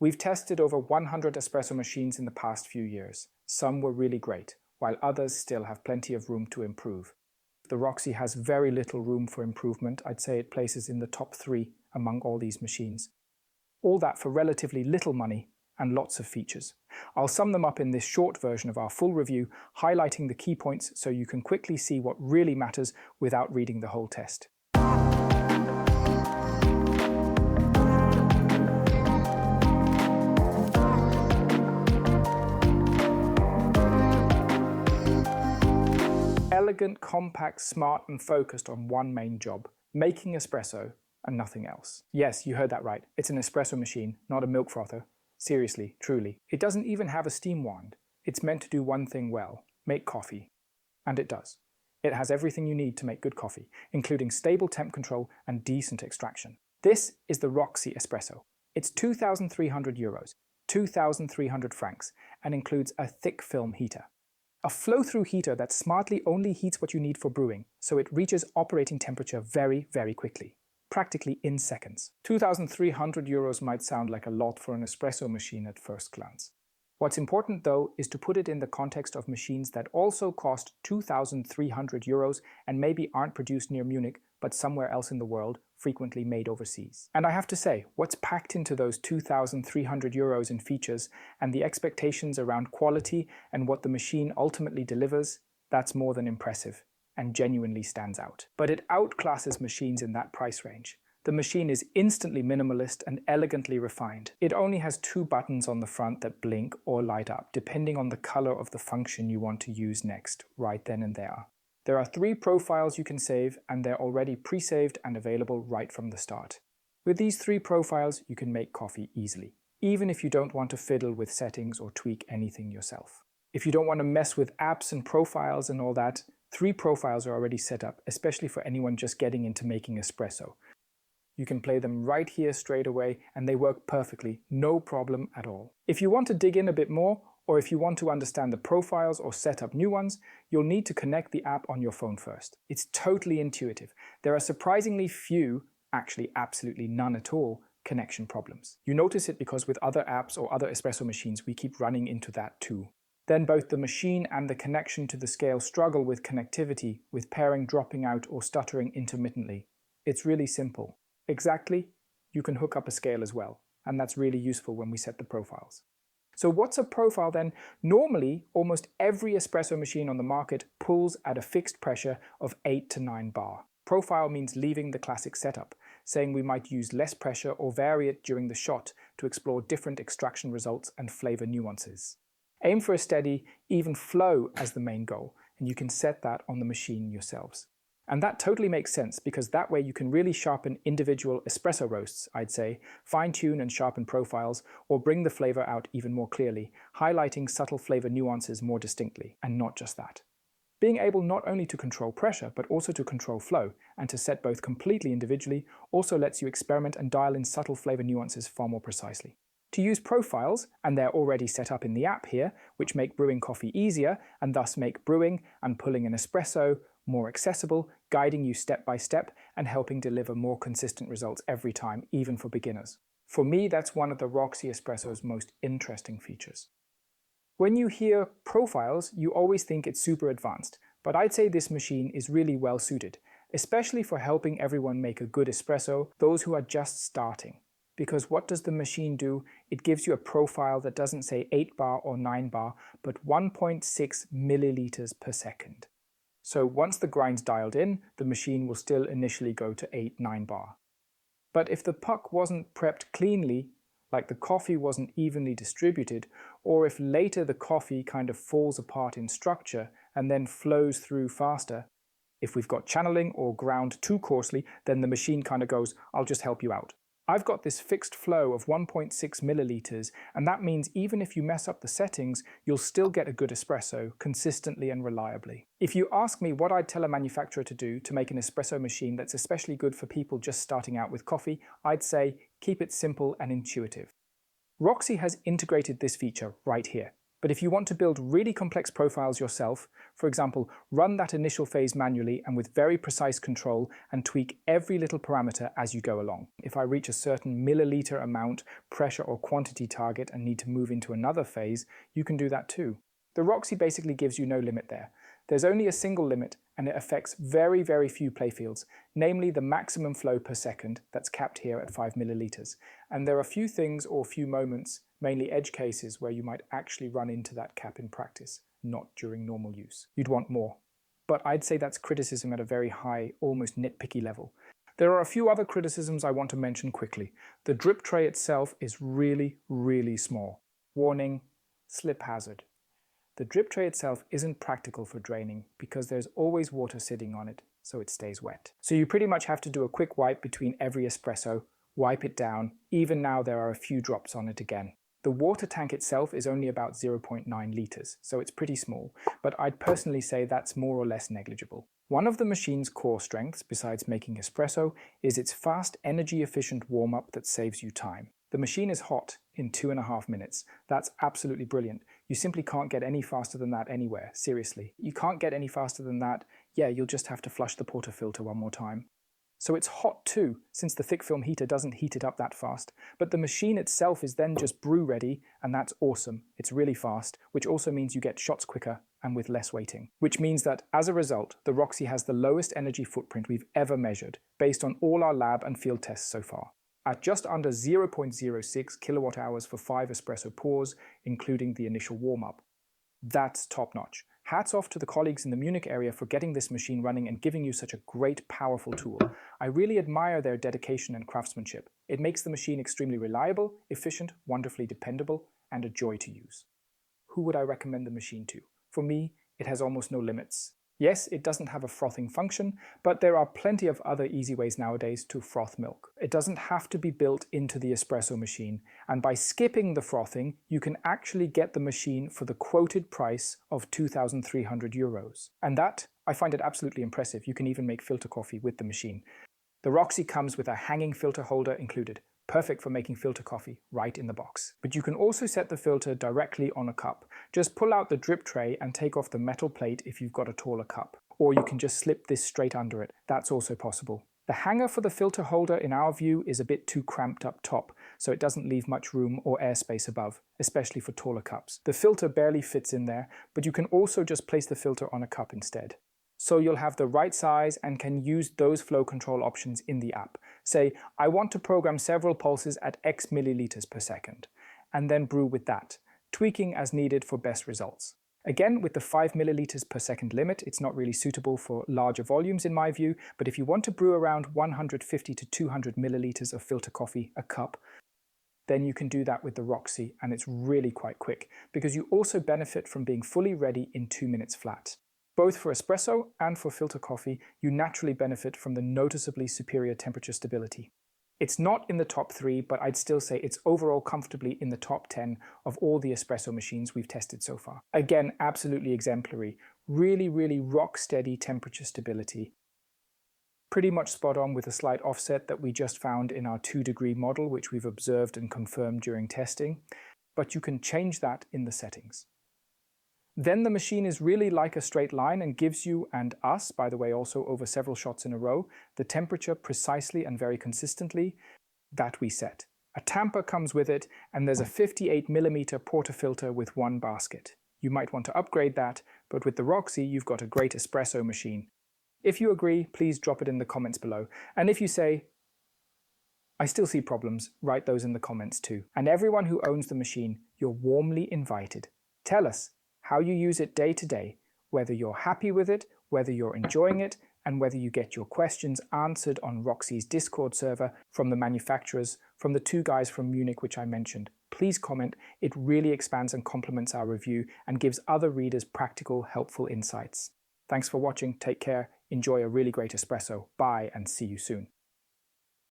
We've tested over 100 espresso machines in the past few years. Some were really great, while others still have plenty of room to improve. The Roxy has very little room for improvement. I'd say it places in the top 3 among all these machines. All that for relatively little money and lots of features. I'll sum them up in this short version of our full review, highlighting the key points so you can quickly see what really matters without reading the whole test. Elegant, compact, smart, and focused on one main job: making espresso and nothing else. Yes, you heard that right. It's an espresso machine, not a milk frother. Seriously, truly. It doesn't even have a steam wand. It's meant to do one thing well: make coffee. And it does. It has everything you need to make good coffee, including stable temp control and decent extraction. This is the Roxy Espresso. It's €2,300, 2,300 francs, and includes a thick film heater. A flow-through heater that smartly only heats what you need for brewing, so it reaches operating temperature very, very quickly, practically in seconds. €2,300 might sound like a lot for an espresso machine at first glance. What's important though is to put it in the context of machines that also cost €2,300 and maybe aren't produced near Munich, but somewhere else in the world, frequently made overseas. And I have to say, what's packed into those €2,300 in features and the expectations around quality and what the machine ultimately delivers, that's more than impressive and genuinely stands out. But it outclasses machines in that price range. The machine is instantly minimalist and elegantly refined. It only has 2 buttons on the front that blink or light up, depending on the color of the function you want to use next, right then and there. There are 3 profiles you can save, and they're already pre-saved and available right from the start. With these 3 profiles, you can make coffee easily, even if you don't want to fiddle with settings or tweak anything yourself. If you don't want to mess with apps and profiles and all that, 3 profiles are already set up, especially for anyone just getting into making espresso. You can play them right here straight away, and they work perfectly, no problem at all. If you want to dig in a bit more, or if you want to understand the profiles or set up new ones, you'll need to connect the app on your phone first. It's totally intuitive. There are surprisingly few, actually absolutely none at all, connection problems. You notice it because with other apps or other espresso machines, we keep running into that too. Then both the machine and the connection to the scale struggle with connectivity, with pairing dropping out or stuttering intermittently. It's really simple. Exactly, you can hook up a scale as well, and that's really useful when we set the profiles. So what's a profile then? Normally, almost every espresso machine on the market pulls at a fixed pressure of 8 to 9 bar. Profile means leaving the classic setup, saying we might use less pressure or vary it during the shot to explore different extraction results and flavor nuances. Aim for a steady, even flow as the main goal, and you can set that on the machine yourselves. And that totally makes sense, because that way you can really sharpen individual espresso roasts, I'd say, fine-tune and sharpen profiles, or bring the flavor out even more clearly, highlighting subtle flavor nuances more distinctly, and not just that. Being able not only to control pressure, but also to control flow, and to set both completely individually, also lets you experiment and dial in subtle flavor nuances far more precisely. To use profiles, and they're already set up in the app here, which make brewing coffee easier, and thus make brewing and pulling an espresso more accessible, guiding you step by step and helping deliver more consistent results every time, even for beginners. For me, that's one of the Roxy Espresso's most interesting features. When you hear profiles, you always think it's super advanced, but I'd say this machine is really well suited, especially for helping everyone make a good espresso, those who are just starting. Because what does the machine do? It gives you a profile that doesn't say 8 bar or 9 bar, but 1.6 milliliters per second. So once the grind's dialed in, the machine will still initially go to 8-9 bar. But if the puck wasn't prepped cleanly, like the coffee wasn't evenly distributed, or if later the coffee kind of falls apart in structure and then flows through faster, if we've got channeling or ground too coarsely, then the machine kind of goes, I'll just help you out. I've got this fixed flow of 1.6 milliliters, and that means even if you mess up the settings, you'll still get a good espresso consistently and reliably. If you ask me what I'd tell a manufacturer to do to make an espresso machine that's especially good for people just starting out with coffee, I'd say keep it simple and intuitive. Roxy has integrated this feature right here. But if you want to build really complex profiles yourself, for example, run that initial phase manually and with very precise control and tweak every little parameter as you go along. If I reach a certain milliliter amount, pressure or quantity target and need to move into another phase, you can do that too. The Roxy basically gives you no limit there. There's only a single limit and it affects very, very few playfields, namely the maximum flow per second that's capped here at 5 milliliters. And there are few things or few moments, mainly edge cases, where you might actually run into that cap in practice, not during normal use. You'd want more. But I'd say that's criticism at a very high, almost nitpicky level. There are a few other criticisms I want to mention quickly. The drip tray itself is really, really small. Warning, slip hazard. The drip tray itself isn't practical for draining because there's always water sitting on it, so it stays wet. So you pretty much have to do a quick wipe between every espresso, wipe it down. Even now there are a few drops on it again. The water tank itself is only about 0.9 liters, so it's pretty small, but I'd personally say that's more or less negligible. One of the machine's core strengths, besides making espresso, is its fast, energy-efficient warm-up that saves you time. The machine is hot in 2.5 minutes. That's absolutely brilliant. You simply can't get any faster than that anywhere, seriously. You can't get any faster than that, yeah, you'll just have to flush the portafilter one more time. So it's hot too, since the thick film heater doesn't heat it up that fast. But the machine itself is then just brew ready, and that's awesome. It's really fast, which also means you get shots quicker and with less waiting. Which means that, as a result, the Roxy has the lowest energy footprint we've ever measured, based on all our lab and field tests so far. At just under 0.06 kilowatt hours for 5 espresso pours, including the initial warm-up. That's top-notch. Hats off to the colleagues in the Munich area for getting this machine running and giving you such a great, powerful tool. I really admire their dedication and craftsmanship. It makes the machine extremely reliable, efficient, wonderfully dependable, and a joy to use. Who would I recommend the machine to? For me, it has almost no limits. Yes, it doesn't have a frothing function, but there are plenty of other easy ways nowadays to froth milk. It doesn't have to be built into the espresso machine, and by skipping the frothing, you can actually get the machine for the quoted price of €2,300. And that, I find it absolutely impressive. You can even make filter coffee with the machine. The Roxy comes with a hanging filter holder included. Perfect for making filter coffee right in the box. But you can also set the filter directly on a cup. Just pull out the drip tray and take off the metal plate if you've got a taller cup. Or you can just slip this straight under it. That's also possible. The hanger for the filter holder, in our view, is a bit too cramped up top, so it doesn't leave much room or airspace above, especially for taller cups. The filter barely fits in there, but you can also just place the filter on a cup instead. So you'll have the right size and can use those flow control options in the app. Say, I want to program several pulses at X milliliters per second, and then brew with that, tweaking as needed for best results. Again, with the 5 milliliters per second limit, it's not really suitable for larger volumes in my view, but if you want to brew around 150 to 200 milliliters of filter coffee a cup, then you can do that with the Roxy, and it's really quite quick, because you also benefit from being fully ready in 2 minutes flat. Both for espresso and for filter coffee, you naturally benefit from the noticeably superior temperature stability. It's not in the top 3, but I'd still say it's overall comfortably in the top 10 of all the espresso machines we've tested so far. Again, absolutely exemplary. Really, really rock-steady temperature stability. Pretty much spot on with a slight offset that we just found in our 2-degree model, which we've observed and confirmed during testing. But you can change that in the settings. Then the machine is really like a straight line and gives you, and us, by the way, also over several shots in a row, the temperature precisely and very consistently that we set. A tamper comes with it, and there's a 58mm portafilter with 1 basket. You might want to upgrade that, but with the Roxy, you've got a great espresso machine. If you agree, please drop it in the comments below. And if you say, I still see problems, write those in the comments too. And everyone who owns the machine, you're warmly invited. Tell us how you use it day to day, whether you're happy with it, whether you're enjoying it, and whether you get your questions answered on Roxy's Discord server from the manufacturers, from the 2 guys from Munich which I mentioned. Please comment, it really expands and complements our review and gives other readers practical, helpful insights. Thanks for watching, take care, enjoy a really great espresso, bye and see you soon.